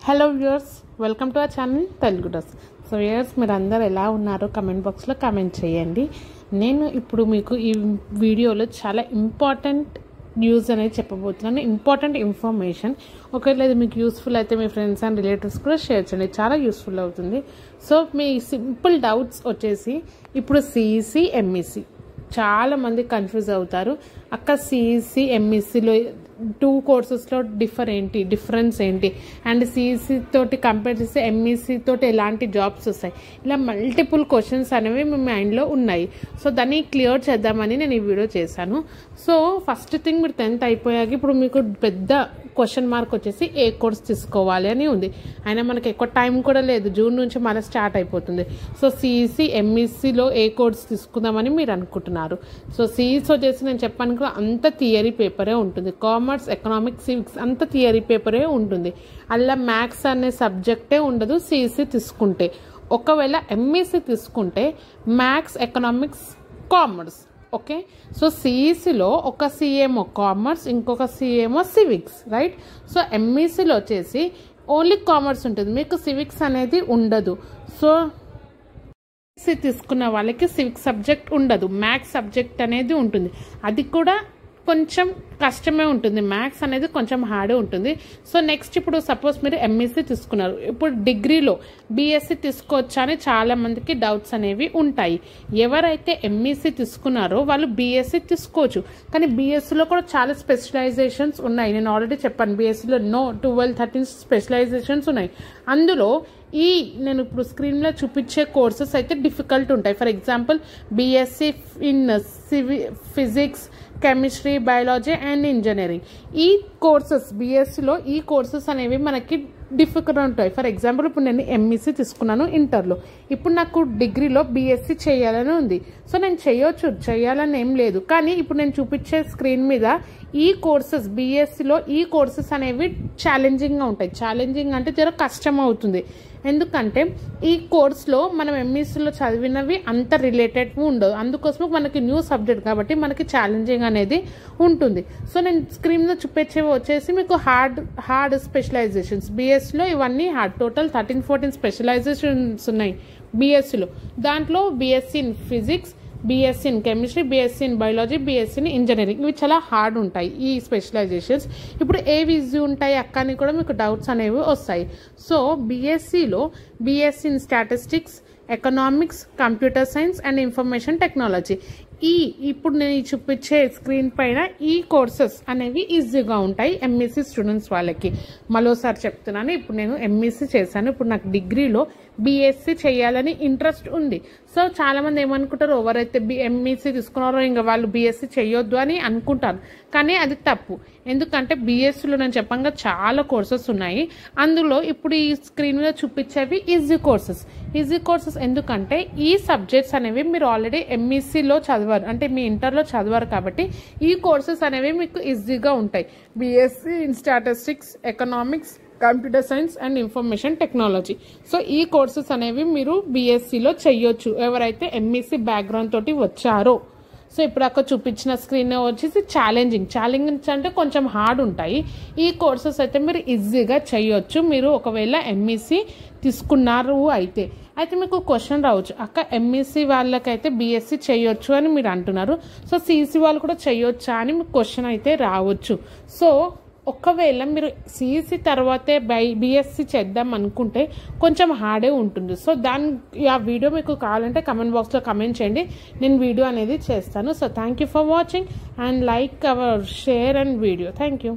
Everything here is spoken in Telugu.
Hello viewers, welcome to our channel Telugu dress. So viewers, మీరు అందరు ఎలా ఉన్నారో కమెంట్ బాక్స్లో కమెంట్ చేయండి. నేను ఇప్పుడు మీకు ఈ వీడియోలో చాలా ఇంపార్టెంట్ న్యూస్ అనేది చెప్పబోతున్నాను. Important information. ఒకవేళ ఇది మీకు యూస్ఫుల్ అయితే మీ ఫ్రెండ్స్ అండ్ రిలేటివ్స్ కూడా షేర్ చేయండి, చాలా యూస్ఫుల్ అవుతుంది. సో మీ సింపుల్ డౌట్స్ వచ్చేసి, ఇప్పుడు సిఈసి ఎంఈసి చాలామంది కన్ఫ్యూజ్ అవుతారు. అక్క సిఈసి ఎంఈసిలో 2 కోర్సెస్లో డిఫరెన్స్ ఏంటి, అండ్ సిఈసి తోటి కంపేర్ చేస్తే ఎంఈసి తోటి ఎలాంటి జాబ్స్ వస్తాయి, ఇలా మల్టిపుల్ క్వశ్చన్స్ అనేవి మీ మైండ్లో ఉన్నాయి. సో దాన్ని క్లియర్ చేద్దామని నేను ఈ వీడియో చేశాను. సో ఫస్ట్ థింగ్, మీరు 10th అయిపోయాక ఇప్పుడు మీకు పెద్ద క్వశ్చన్ మార్క్ వచ్చేసి ఏ కోర్స్ తీసుకోవాలి అని ఉంది. అయినా మనకి ఎక్కువ టైం కూడా లేదు, జూన్ నుంచి మళ్ళీ స్టార్ట్ అయిపోతుంది. సో సిఈసి ఎంఈసిలో ఏ కోర్స్ తీసుకుందామని మీరు అనుకుంటున్నారు. సో సిఈసి వచ్చేసి నేను చెప్పాను కదా, అంత థియరీ పేపరే ఉంటుంది. కామర్స్, ఎకనామిక్స్, సివిక్స్ అంత థియరీ పేపరే ఉంటుంది. అలా మ్యాథ్స్ అనే సబ్జెక్టే ఉండదు సిఈసి తీసుకుంటే. ఒకవేళ ఎంఈసి తీసుకుంటే maths, economics, commerce. Okay, so సిఈసిలో ఒక సిఏమో కామర్స్, ఇంకొక సిఏమో సివిక్స్, రైట్. సో ఎంఈసిలో వచ్చేసి ఓన్లీ కామర్స్ ఉంటుంది, మీకు సివిక్స్ అనేది ఉండదు. సో సిఈసి తీసుకున్న వాళ్ళకి సివిక్స్ సబ్జెక్ట్ ఉండదు, మ్యాథ్స్ సబ్జెక్ట్ అనేది ఉంటుంది. అది కూడా కొంచెం కష్టమే ఉంటుంది, మ్యాథ్స్ అనేది కొంచెం హార్డే ఉంటుంది. సో నెక్స్ట్, ఇప్పుడు సపోజ్ మీరు ఎంఈసి తీసుకున్నారు, ఇప్పుడు డిగ్రీలో బీఎస్సీ తీసుకోవచ్చా అని చాలా మందికి డౌట్స్ అనేవి ఉంటాయి. ఎవరైతే ఎంఈసి తీసుకున్నారో వాళ్ళు బీఎస్సీ తీసుకోవచ్చు, కానీ బీఎస్సీలో కూడా చాలా స్పెషలైజేషన్స్ ఉన్నాయి. నేను ఆల్రెడీ చెప్పాను, బీఎస్సీలో 12, 13 స్పెషలైజేషన్స్ ఉన్నాయి. అందులో నేను ఇప్పుడు స్క్రీన్లో చూపించే కోర్సెస్ అయితే డిఫికల్ట్ ఉంటాయి. For example, BSc in physics, chemistry, biology and engineering. ఈ కోర్సెస్ బీఎస్సీలో ఈ కోర్సెస్ అనేవి మనకి డిఫికల్ట్ ఉంటాయి. ఫర్ ఎగ్జాంపుల్, ఇప్పుడు నేను ఎంఈసి తీసుకున్నాను ఇంటర్లో, ఇప్పుడు నాకు డిగ్రీలో బీఎస్సీ చేయాలని ఉంది. సో నేను చేయాలని ఏం లేదు, కానీ ఇప్పుడు నేను చూపించే స్క్రీన్ మీద ఈ కోర్సెస్ బీఎస్సీలో ఈ కోర్సెస్ అనేవి ఛాలెంజింగ్గా ఉంటాయి. ఛాలెంజింగ్ అంటే జర కష్టం అవుతుంది, ఎందుకంటే ఈ కోర్స్లో మనం ఎంఈసీలో చదివినవి అంత రిలేటెడ్ ఉండదు. అందుకోసం మనకి న్యూ సబ్జెక్ట్ కాబట్టి మనకి ఛాలెంజింగ్ అనేది ఉంటుంది. సో నేను స్క్రీన్లో చూపించేవి వచ్చేసి మీకు హార్డ్ స్పెషలైజేషన్స్. బీఎస్సీలో ఇవన్నీ హార్డ్, టోటల్ 13-14 స్పెషలైజేషన్స్ ఉన్నాయి బీఎస్సీలో. దాంట్లో BSc in physics, BSc in chemistry, BSc in biology, BSc in engineering, ఇవి చాలా హార్డ్ ఉంటాయి ఈ స్పెషలైజేషన్స్. ఇప్పుడు ఏవి ఈజీ ఉంటాయి అక్క అని కూడా మీకు డౌట్స్ అనేవి వస్తాయి. సో బీఎస్సీలో BSc in statistics, economics, computer science and information technology, ఇప్పుడు నేను చూపించే స్క్రీన్ పైన ఈ కోర్సెస్ అనేవి ఈజీగా ఉంటాయి ఎంఈసీ స్టూడెంట్స్ వాళ్ళకి. మరోసారి చెప్తున్నాను, ఇప్పుడు నేను ఎంఈసీ చేశాను, ఇప్పుడు నాకు డిగ్రీలో బీఎస్సీ చేయాలని ఇంట్రెస్ట్ ఉంది. సో చాలామంది ఏమనుకుంటారు, ఎవరైతే ఎంఈసీ తీసుకున్నారో ఇంకా వాళ్ళు బీఎస్సీ చేయొద్దు అని అనుకుంటారు, కానీ అది తప్పు. ఎందుకంటే బీఎస్సీలో నేను చెప్పంగా చాలా కోర్సెస్ ఉన్నాయి. అందులో ఇప్పుడు ఈ స్క్రీన్ మీద చూపించేవి ఈజీ కోర్సెస్. ఎందుకంటే ఈ సబ్జెక్ట్స్ అనేవి మీరు ఆల్రెడీ ఎంఈసీలో చదివారు, అంటే మీ ఇంటర్లో చదివారు, కాబట్టి ఈ కోర్సెస్ అనేవి మీకు ఈజీగా ఉంటాయి. BSc in statistics, economics, computer science and information technology. So ఈ కోర్సెస్ అనేవి మీరు బీఎస్సీలో చెయ్యొచ్చు ఎవరైతే ఎంఈసీ బ్యాక్గ్రౌండ్ తోటి వచ్చారో. సో ఇప్పుడు అక్కడ చూపించిన స్క్రీన్ వచ్చేసి ఛాలెంజింగ్ అంటే కొంచెం హార్డ్ ఉంటాయి. ఈ కోర్సెస్ అయితే మీరు ఈజీగా చేయొచ్చు, మీరు ఒకవేళ ఎంఈసీ తీసుకున్నారు అయితే మీకు క్వశ్చన్ రావచ్చు, అక్క ఎంఈసీ వాళ్ళకైతే బీఎస్సీ చేయొచ్చు అని మీరు అంటున్నారు, సో సిఈసి వాళ్ళు కూడా చేయొచ్చా అని మీకు క్వశ్చన్ అయితే రావచ్చు. సో ఒకవేళ మీరు సిఈసి తర్వాతే బీఎస్సీ చేద్దాం అనుకుంటే కొంచెం హార్డే ఉంటుంది. సో ఆ వీడియో మీకు కావాలంటే కమెంట్ బాక్స్లో కమెంట్ చేయండి, నేను వీడియో అనేది చేస్తాను. So thank you for watching and like our share and video. Thank you.